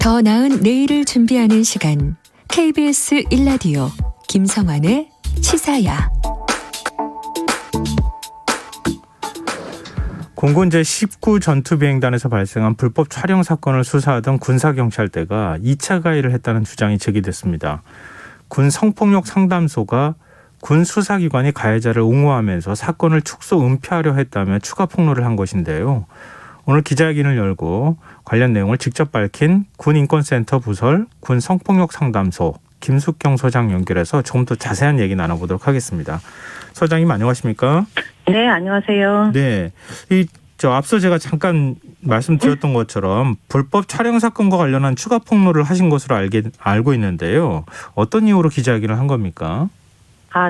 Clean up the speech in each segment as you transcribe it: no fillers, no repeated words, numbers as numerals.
더 나은 내일을 준비하는 시간. KBS 1라디오 김성환의 시사야. 공군 제19 전투비행단에서 발생한 불법 촬영 사건을 수사하던 군사경찰대가 2차 가해를 했다는 주장이 제기됐습니다. 군 성폭력 상담소가 군 수사기관이 가해자를 옹호하면서 사건을 축소 은폐하려 했다며 추가 폭로를 한 것인데요. 오늘 기자회견을 열고 관련 내용을 직접 밝힌 군인권센터 부설 군 성폭력 상담소 김숙경 소장 연결해서 조금 더 자세한 얘기 나눠보도록 하겠습니다. 소장님 안녕하십니까? 네, 안녕하세요. 네, 앞서 제가 잠깐 말씀드렸던 것처럼 불법 촬영 사건과 관련한 추가 폭로를 하신 것으로 알고 있는데요. 어떤 이유로 기자회견을 한 겁니까?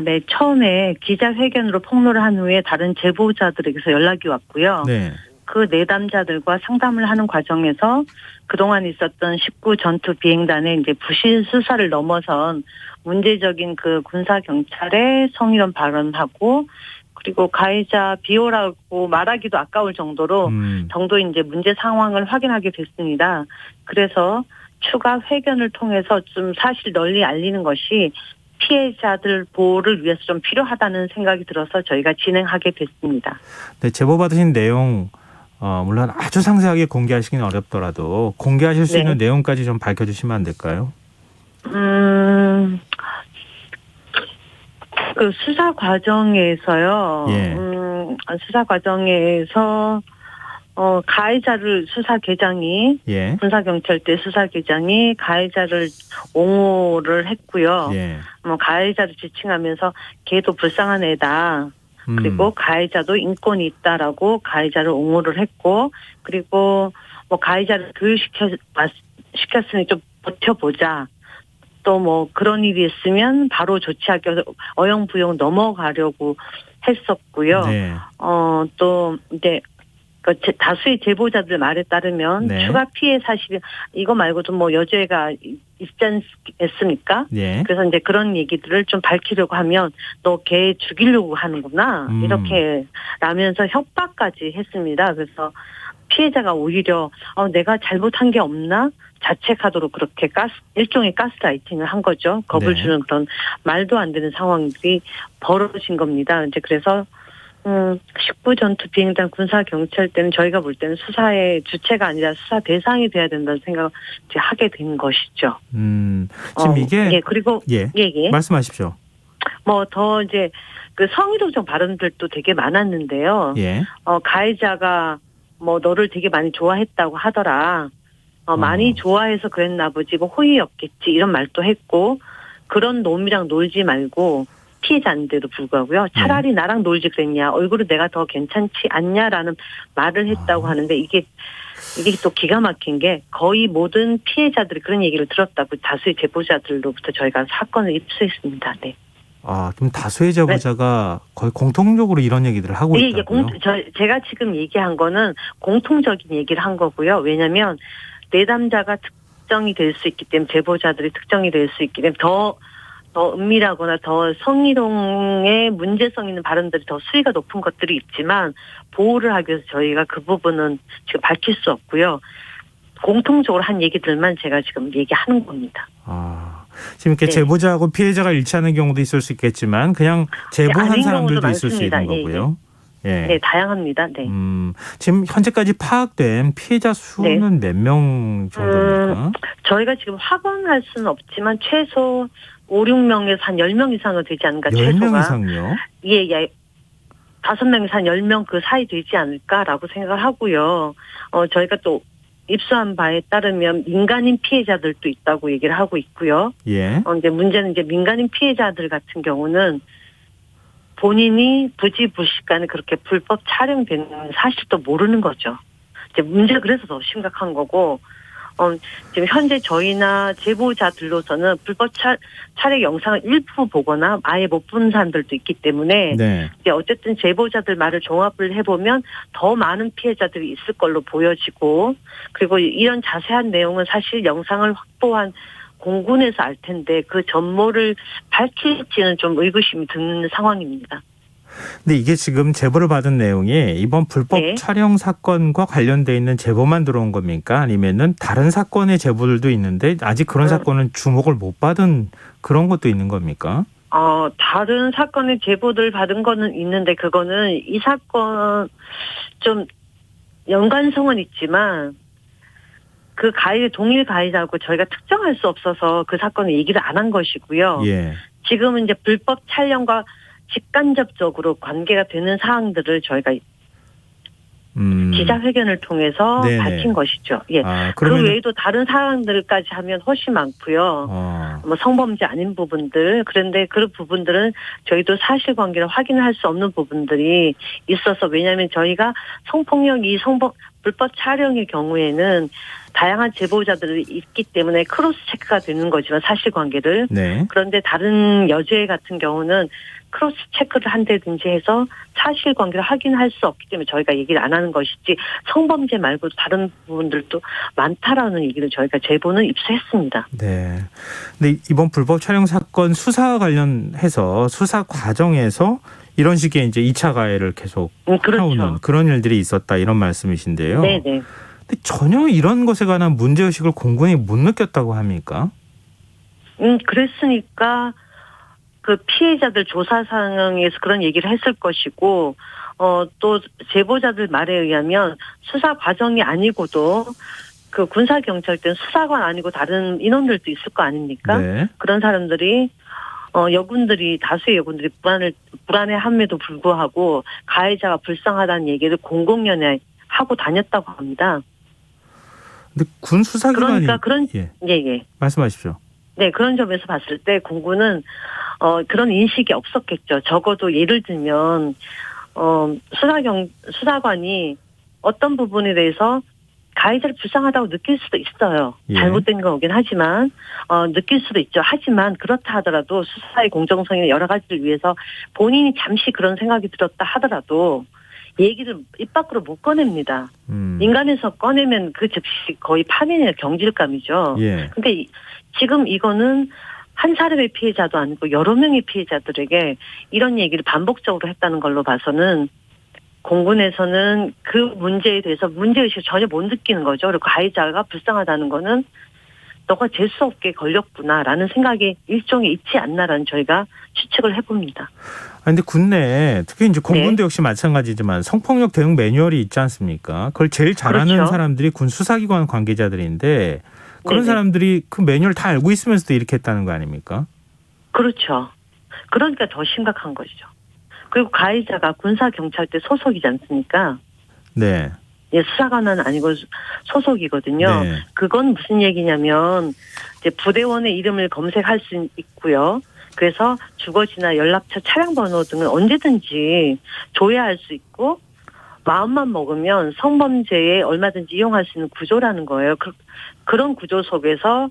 네. 처음에 기자회견으로 폭로를 한 후에 다른 제보자들에게서 연락이 왔고요. 네. 그 내담자들과 상담을 하는 과정에서 그동안 있었던 19 전투 비행단의 이제 부실 수사를 넘어선 문제적인 그 군사 경찰의 성희롱 발언하고 그리고 가해자 비호라고 말하기도 아까울 정도로 이제 문제 상황을 확인하게 됐습니다. 그래서 추가 회견을 통해서 좀 사실 널리 알리는 것이 피해자들 보호를 위해서 좀 필요하다는 생각이 들어서 저희가 진행하게 됐습니다. 네, 제보 받으신 내용 물론 아주 상세하게 공개하시기는 어렵더라도 공개하실 수 있는 내용까지 좀 밝혀주시면 안 될까요? 그 수사 과정에서요. 예. 수사 과정에서 가해자를 수사계장이 예. 군사경찰대 수사계장이 가해자를 옹호를 했고요. 예. 가해자를 지칭하면서 걔도 불쌍한 애다. 그리고 가해자도 인권이 있다라고 가해자를 옹호를 했고, 그리고 가해자를 교육시켰으니 좀 버텨보자. 또 그런 일이 있으면 바로 조치하기 어영부영 넘어가려고 했었고요. 네. 또 이제 다수의 제보자들 말에 따르면 추가 피해 사실이 이거 말고도 여죄가 있지 않습니까? 예. 그래서 이제 그런 얘기들을 좀 밝히려고 하면 너 걔 죽이려고 하는구나 이렇게 라면서 협박까지 했습니다. 그래서 피해자가 오히려 내가 잘못한 게 없나 자책하도록 그렇게 일종의 가스라이팅을 한 거죠. 겁을 주는 그런 말도 안 되는 상황들이 벌어진 겁니다. 이제 그래서 19 전투 비행단 군사경찰대는 저희가 볼 때는 수사의 주체가 아니라 수사 대상이 돼야 된다는 생각을 이제 하게 된 것이죠. 지금 이게 그리고 말씀하십시오. 더 이제 그 성희롱적 발언들도 되게 많았는데요. 예. 가해자가 너를 되게 많이 좋아했다고 하더라. 많이 좋아해서 그랬나 보지 호의였겠지 이런 말도 했고 그런 놈이랑 놀지 말고 피해자인데도 불구하고요. 차라리 나랑 놀지 그랬냐. 얼굴은 내가 더 괜찮지 않냐라는 말을 했다고 하는데 이게 또 기가 막힌 게 거의 모든 피해자들이 그런 얘기를 들었다고 다수의 제보자들로부터 저희가 사건을 입수했습니다. 네. 그럼 다수의 제보자가 거의 공통적으로 이런 얘기들을 하고 있다고요? 제가 지금 얘기한 거는 공통적인 얘기를 한 거고요. 왜냐하면 내담자가 특정이 될 수 있기 때문에 제보자들이 특정이 될 수 있기 때문에 더 은밀하거나 더 성희롱의 문제성 있는 발언들이 더 수위가 높은 것들이 있지만 보호를 하기 위해서 저희가 그 부분은 지금 밝힐 수 없고요. 공통적으로 한 얘기들만 제가 지금 얘기하는 겁니다. 지금 이렇게 제보자하고 피해자가 일치하는 경우도 있을 수 있겠지만 그냥 제보한 사람들도 있을 수 있는 거고요. 네, 다양합니다. 네. 지금 현재까지 파악된 피해자 수는 몇 명 정도입니까? 저희가 지금 확언할 수는 없지만 최소 5, 6명에서 한 10명 이상은 되지 않을까. 10명 이상요? 예. 5명에서 한 10명 그 사이 되지 않을까라고 생각을 하고요. 저희가 또 입수한 바에 따르면 민간인 피해자들도 있다고 얘기를 하고 있고요. 예. 이제 문제는 이제 민간인 피해자들 같은 경우는 본인이 부지불식간에 그렇게 불법 촬영된 사실도 모르는 거죠. 이제 문제가 그래서 더 심각한 거고, 지금 현재 저희나 제보자들로서는 불법 촬영 영상을 일부 보거나 아예 못 본 사람들도 있기 때문에 이제 어쨌든 제보자들 말을 종합을 해보면 더 많은 피해자들이 있을 걸로 보여지고 그리고 이런 자세한 내용은 사실 영상을 확보한 공군에서 알 텐데 그 전모를 밝힐지는 좀 의구심이 드는 상황입니다. 근데 이게 지금 제보를 받은 내용이 이번 불법 네. 촬영 사건과 관련돼 있는 제보만 들어온 겁니까? 아니면은 다른 사건의 제보들도 있는데 아직 그런 사건은 주목을 못 받은 그런 것도 있는 겁니까? 다른 사건의 제보들 받은 거는 있는데 그거는 이 사건 좀 연관성은 있지만 그 동일 가해자고 저희가 특정할 수 없어서 그 사건을 얘기를 안 한 것이고요. 예. 지금은 이제 불법 촬영과 직간접적으로 관계가 되는 사항들을 저희가 기자회견을 통해서 네네. 밝힌 것이죠. 예. 그 외에도 다른 사항들까지 하면 훨씬 많고요. 뭐 성범죄 아닌 부분들, 그런데 그런 부분들은 저희도 사실관계를 확인할 수 없는 부분들이 있어서, 왜냐하면 저희가 불법 촬영의 경우에는 다양한 제보자들이 있기 때문에 크로스 체크가 되는 거지만 사실관계를. 네. 그런데 다른 여죄 같은 경우는 크로스 체크를 한다든지 해서 사실관계를 확인할 수 없기 때문에 저희가 얘기를 안 하는 것이지, 성범죄 말고 다른 부분들도 많다라는 얘기를 저희가 제보는 입수했습니다. 네. 근데 이번 불법 촬영 사건 수사 관련해서 수사 과정에서 이런 식의 이제 2차 가해를 계속 해오는 그렇죠. 그런 일들이 있었다, 이런 말씀이신데요. 네네. 근데 전혀 이런 것에 관한 문제의식을 공군이 못 느꼈다고 합니까? 그랬으니까 그 피해자들 조사 상황에서 그런 얘기를 했을 것이고, 또 제보자들 말에 의하면 수사 과정이 아니고도 그 군사경찰대는 수사관 아니고 다른 인원들도 있을 거 아닙니까? 네. 그런 사람들이 다수의 여군들이 불안해함에도 불구하고 가해자가 불쌍하다는 얘기를 공공연히 하고 다녔다고 합니다. 근데 군 수사기관이 예. 말씀하십시오. 네, 그런 점에서 봤을 때 공군은 그런 인식이 없었겠죠. 적어도 예를 들면 수사관이 어떤 부분에 대해서 가해자를 불쌍하다고 느낄 수도 있어요. 예. 잘못된 거긴 하지만 느낄 수도 있죠. 하지만 그렇다 하더라도 수사의 공정성이나 여러 가지를 위해서 본인이 잠시 그런 생각이 들었다 하더라도 얘기를 입 밖으로 못 꺼냅니다. 인간에서 꺼내면 그 즉시 거의 파면이나 경질감이죠. 예. 근데 지금 이거는 한 사람의 피해자도 아니고 여러 명의 피해자들에게 이런 얘기를 반복적으로 했다는 걸로 봐서는 공군에서는 그 문제에 대해서 문제의식을 전혀 못 느끼는 거죠. 그리고 가해자가 불쌍하다는 거는 너가 재수 없게 걸렸구나라는 생각이 일종의 있지 않나라는 저희가 추측을 해봅니다. 근데 군내에 특히 이제 공군도 네. 역시 마찬가지지만 성폭력 대응 매뉴얼이 있지 않습니까? 그걸 제일 잘하는 그렇죠. 사람들이 군 수사기관 관계자들인데 그런 네네. 사람들이 그 매뉴얼 다 알고 있으면서도 이렇게 했다는 거 아닙니까? 그렇죠. 그러니까 더 심각한 것이죠. 그리고 가해자가 군사경찰대 소속이지 않습니까? 네. 예, 수사관은 아니고 소속이거든요. 네. 그건 무슨 얘기냐면 이제 부대원의 이름을 검색할 수 있고요. 그래서 주거지나 연락처, 차량 번호 등을 언제든지 조회할 수 있고, 마음만 먹으면 성범죄에 얼마든지 이용할 수 있는 구조라는 거예요. 그런 구조 속에서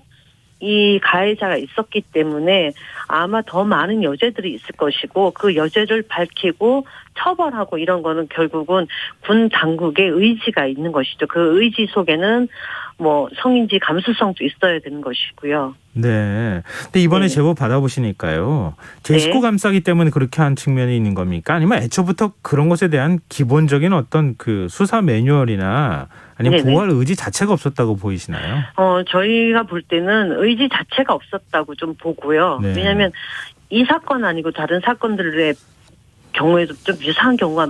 이 가해자가 있었기 때문에 아마 더 많은 여죄들이 있을 것이고, 그 여죄를 밝히고 처벌하고 이런 거는 결국은 군 당국의 의지가 있는 것이죠. 그 의지 속에는 뭐 성인지 감수성도 있어야 되는 것이고요. 네. 근데 이번에 네. 제보 받아보시니까요. 제 식구 네. 감싸기 때문에 그렇게 한 측면이 있는 겁니까? 아니면 애초부터 그런 것에 대한 기본적인 어떤 그 수사 매뉴얼이나 아니면 네네. 보호할 의지 자체가 없었다고 보이시나요? 저희가 볼 때는 의지 자체가 없었다고 좀 보고요. 네. 왜냐하면 이 사건 아니고 다른 사건들의 경우에도 좀 유사한 경우가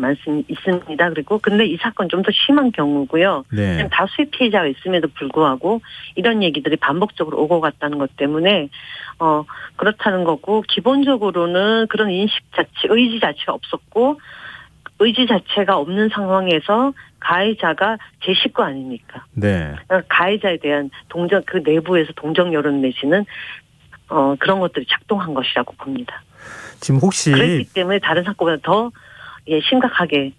있습니다. 그리고 근데 이 사건 좀 더 심한 경우고요. 네. 다수의 피해자가 있음에도 불구하고 이런 얘기들이 반복적으로 오고 갔다는 것 때문에 그렇다는 거고, 기본적으로는 그런 의지 자체가 없었고, 의지 자체가 없는 상황에서 가해자가 제 식구 아닙니까? 네. 가해자에 대한 그 내부에서 동정 여론 내지는 그런 것들이 작동한 것이라고 봅니다. 지금 혹시 그렇기 때문에 다른 사건보다 더 심각하게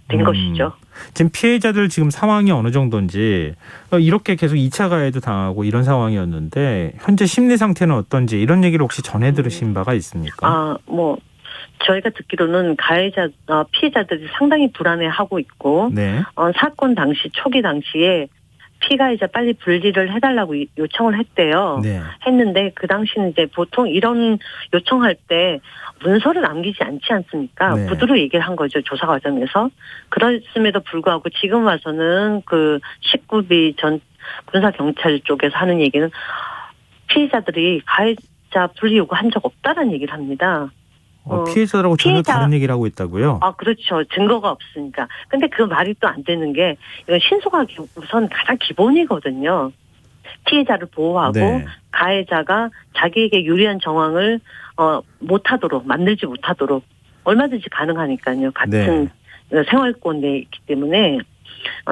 된 것이죠. 지금 피해자들 지금 상황이 어느 정도인지, 이렇게 계속 2차 가해도 당하고 이런 상황이었는데 현재 심리 상태는 어떤지 이런 얘기를 혹시 전해 들으신 바가 있습니까? 저희가 듣기로는 피해자들이 상당히 불안해하고 있고, 네. 사건 초기 당시에 피가이자 빨리 분리를 해달라고 요청을 했대요. 네. 했는데 그 당시는 이제 보통 이런 요청할 때 문서를 남기지 않지 않습니까? 네. 구두로 얘기를 한 거죠. 조사 과정에서. 그렇음에도 불구하고 지금 와서는 그 19비 전 군사경찰 쪽에서 하는 얘기는 피해자들이 가해자 분리 요구한 적 없다라는 얘기를 합니다. 피해자라고 전혀 다른 얘기를 하고 있다고요? 아, 그렇죠. 증거가 없으니까. 근데 그 말이 또 안 되는 게, 이건 신속하게 우선 가장 기본이거든요. 피해자를 보호하고, 네. 가해자가 자기에게 유리한 정황을, 만들지 못하도록, 얼마든지 가능하니까요. 같은 생활권 내에 있기 때문에,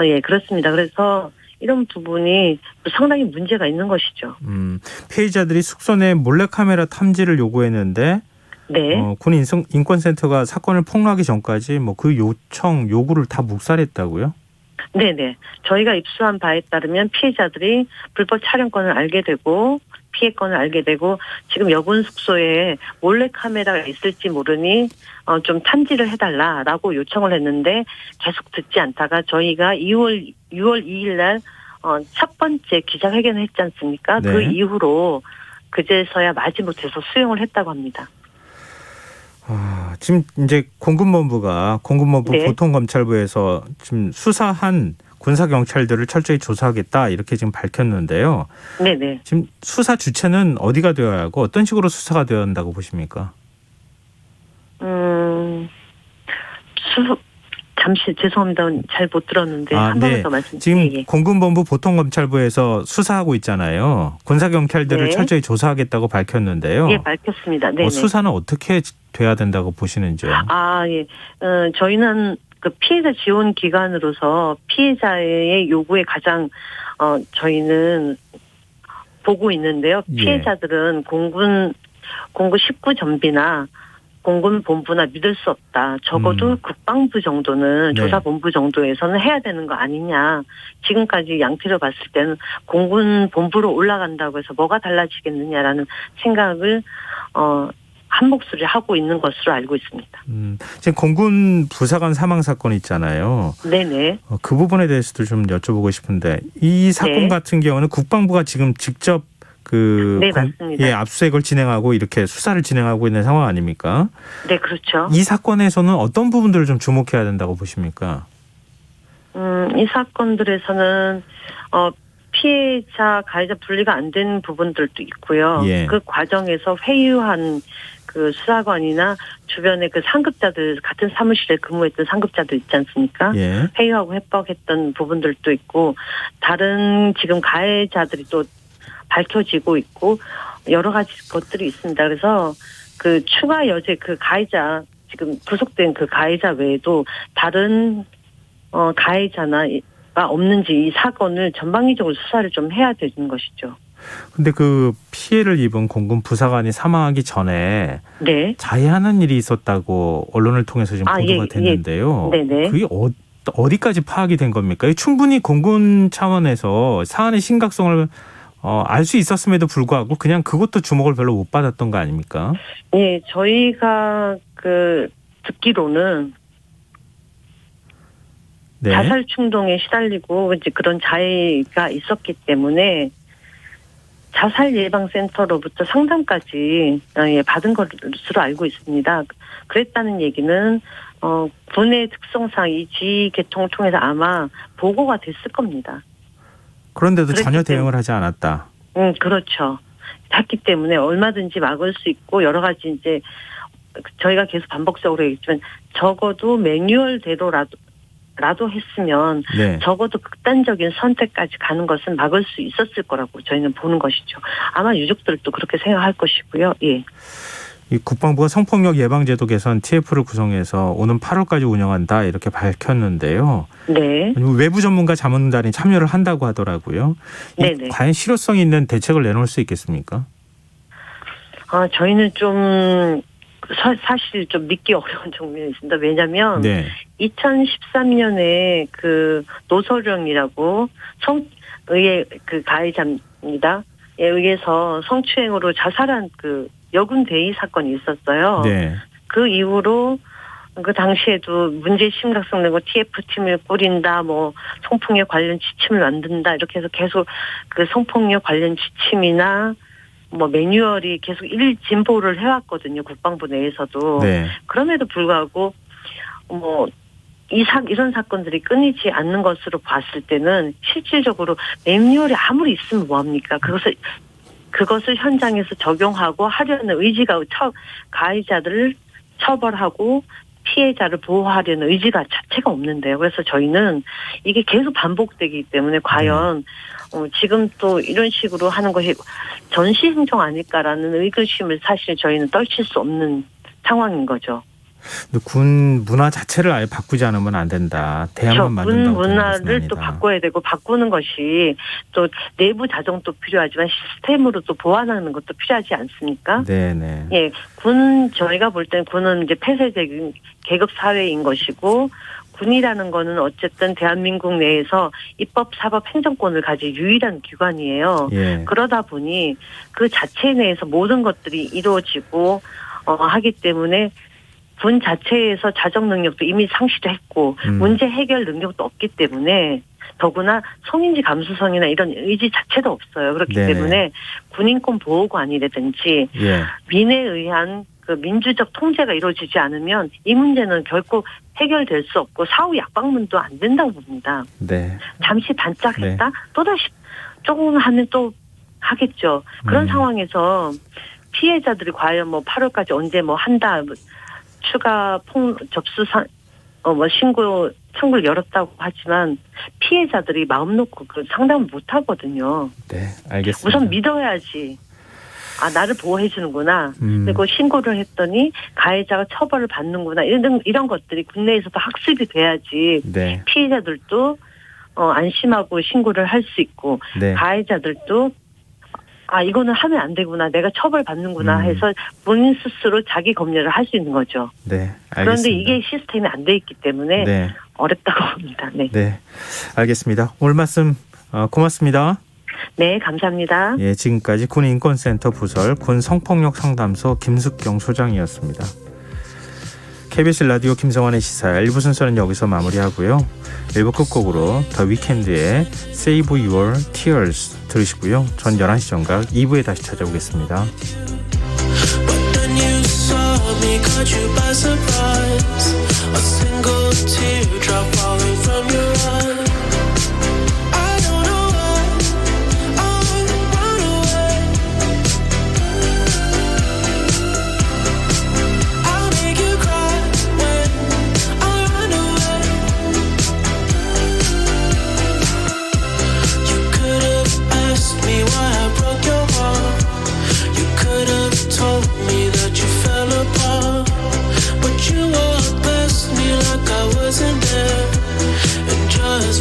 예, 그렇습니다. 그래서, 이런 부분이 상당히 문제가 있는 것이죠. 피해자들이 숙소 내 몰래카메라 탐지를 요구했는데, 네. 군 인권센터가 사건을 폭로하기 전까지 그 요구를 다 묵살했다고요? 네네. 저희가 입수한 바에 따르면 피해자들이 불법 촬영권을 알게 되고 피해권을 알게 되고 지금 여군 숙소에 몰래카메라가 있을지 모르니 좀 탐지를 해달라라고 요청을 했는데 계속 듣지 않다가 저희가 6월 2일 날 첫 번째 기자회견을 했지 않습니까? 네. 그 이후로 그제서야 마지못해서 수용을 했다고 합니다. 지금 이제 공군본부 네. 보통검찰부에서 지금 수사한 군사경찰들을 철저히 조사하겠다 이렇게 지금 밝혔는데요. 네네. 지금 수사 주체는 어디가 되어야 하고 어떤 식으로 수사가 되어야 한다고 보십니까? 잠시 죄송합니다. 잘 못 들었는데 한 번만 더 말씀. 지금 예. 공군본부 보통검찰부에서 수사하고 있잖아요. 군사경찰들을 네. 철저히 조사하겠다고 밝혔는데요. 예, 밝혔습니다. 네. 수사는 어떻게 돼야 된다고 보시는지요? 예. 저희는 그 피해자 지원 기관으로서 피해자의 요구에 가장 저희는 보고 있는데요. 피해자들은 공군 19전비나 공군 본부나 믿을 수 없다. 적어도 국방부 정도는 네. 조사본부 정도에서는 해야 되는 거 아니냐. 지금까지 양태를 봤을 때는 공군 본부로 올라간다고 해서 뭐가 달라지겠느냐라는 생각을 한 목소리 하고 있는 것으로 알고 있습니다. 지금 공군 부사관 사망 사건 있잖아요. 네네. 그 부분에 대해서도 좀 여쭤보고 싶은데 이 사건 같은 경우는 국방부가 지금 직접 네, 맞습니다. 압수수색을 진행하고 이렇게 수사를 진행하고 있는 상황 아닙니까? 네, 그렇죠. 이 사건에서는 어떤 부분들을 좀 주목해야 된다고 보십니까? 이 사건들에서는 피해자, 가해자 분리가 안 된 부분들도 있고요. 예. 그 과정에서 회유한 그 수사관이나 주변의 그 상급자들, 같은 사무실에 근무했던 상급자들 있지 않습니까? 예. 회유하고 협박했던 부분들도 있고, 다른 지금 가해자들이 또 밝혀지고 있고, 여러 가지 것들이 있습니다. 그래서 그 추가 여죄 그 가해자, 지금 구속된 그 가해자 외에도 다른 가해자나 없는지 이 사건을 전방위적으로 수사를 좀 해야 되는 것이죠. 근데 그 피해를 입은 공군 부사관이 사망하기 전에 네. 자해하는 일이 있었다고 언론을 통해서 지금 보도가 됐는데요. 네네. 그게 어디까지 파악이 된 겁니까? 충분히 공군 차원에서 사안의 심각성을 알 수 있었음에도 불구하고 그냥 그것도 주목을 별로 못 받았던 거 아닙니까? 네, 저희가 듣기로는 네. 자살 충동에 시달리고 이제 그런 자해가 있었기 때문에 자살 예방센터로부터 상담까지 받은 것으로 알고 있습니다. 그랬다는 얘기는 군의 특성상 이 지휘 계통을 통해서 아마 보고가 됐을 겁니다. 그런데도 전혀 대응을 하지 않았다. 그렇죠. 했기 때문에 얼마든지 막을 수 있고 여러 가지 이제 저희가 계속 반복적으로 얘기했지만 적어도 매뉴얼대로라도 했으면 네. 적어도 극단적인 선택까지 가는 것은 막을 수 있었을 거라고 저희는 보는 것이죠. 아마 유족들도 그렇게 생각할 것이고요. 예. 이 국방부가 성폭력 예방제도 개선 TF를 구성해서 오는 8월까지 운영한다 이렇게 밝혔는데요. 네. 외부 전문가 자문단이 참여를 한다고 하더라고요. 네네. 과연 실효성 있는 대책을 내놓을 수 있겠습니까? 저희는 좀 사실 좀 믿기 어려운 측면이 있습니다. 왜냐하면 2013년에 그 노소령이라고 의회 그 가해자입니다. 에 의해서 성추행으로 자살한 그 여군 대위 사건이 있었어요. 네. 그 이후로 그 당시에도 문제 심각성 내고 TF팀을 꾸린다, 뭐 성폭력 관련 지침을 만든다 이렇게 해서 계속 그 성폭력 관련 지침이나 뭐 매뉴얼이 계속 진보를 해왔거든요. 국방부 내에서도. 네. 그럼에도 불구하고 뭐 이런 사건들이 끊이지 않는 것으로 봤을 때는 실질적으로 매뉴얼이 아무리 있으면 뭐합니까? 그것을 현장에서 적용하고 하려는 의지가 가해자들을 처벌하고 피해자를 보호하려는 의지가 자체가 없는데요. 그래서 저희는 이게 계속 반복되기 때문에 과연 지금 또 이런 식으로 하는 것이 전시행정 아닐까라는 의구심을 사실 저희는 떨칠 수 없는 상황인 거죠. 군 문화 자체를 아예 바꾸지 않으면 안 된다. 대안만 만든다고. 군 문화를 또 바꿔야 되고 바꾸는 것이 또 내부 자정도 필요하지만 시스템으로 또 보완하는 것도 필요하지 않습니까? 네네. 예, 저희가 볼 때는 군은 이제 폐쇄적인 계급 사회인 것이고 군이라는 거는 어쨌든 대한민국 내에서 입법, 사법, 행정권을 가진 유일한 기관이에요. 예. 그러다 보니 그 자체 내에서 모든 것들이 이루어지고 하기 때문에 군 자체에서 자정 능력도 이미 상실을 했고 문제 해결 능력도 없기 때문에 더구나 성인지 감수성이나 이런 의지 자체도 없어요. 그렇기 네네. 때문에 군인권 보호관이라든지 예. 민에 의한 그 민주적 통제가 이루어지지 않으면 이 문제는 결코 해결될 수 없고 사후 약방문도 안 된다고 봅니다. 네. 잠시 반짝했다? 또다시 조금 하면 또 하겠죠. 그런 상황에서 피해자들이 과연 뭐 8월까지 언제 뭐 한다, 추가 접수 신고 청구를 열었다고 하지만 피해자들이 마음 놓고 그 상담을 못 하거든요. 네, 알겠습니다. 우선 믿어야지. 나를 보호해 주는구나. 그리고 신고를 했더니 가해자가 처벌을 받는구나. 이런 것들이 국내에서도 학습이 돼야지. 네. 피해자들도 안심하고 신고를 할 수 있고 네. 가해자들도 이거는 하면 안 되구나. 내가 처벌받는구나 해서 본인 스스로 자기 검열을 할 수 있는 거죠. 네, 알겠습니다. 그런데 이게 시스템이 안 돼 있기 때문에 네. 어렵다고 봅니다. 네. 네, 알겠습니다. 오늘 말씀 고맙습니다. 네, 감사합니다. 예, 지금까지 군인권센터 부설 군성폭력 상담소 김숙경 소장이었습니다. KBS 라디오 김성환의 시사 1부 순서는 여기서 마무리하고요. 1부 끝곡으로 더 위켄드의 Save Your Tears 들으시고요. 전 11시 정각 2부에 다시 찾아오겠습니다.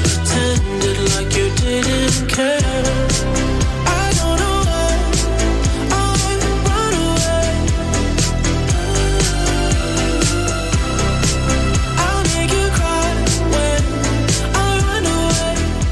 Pretended like you didn't care.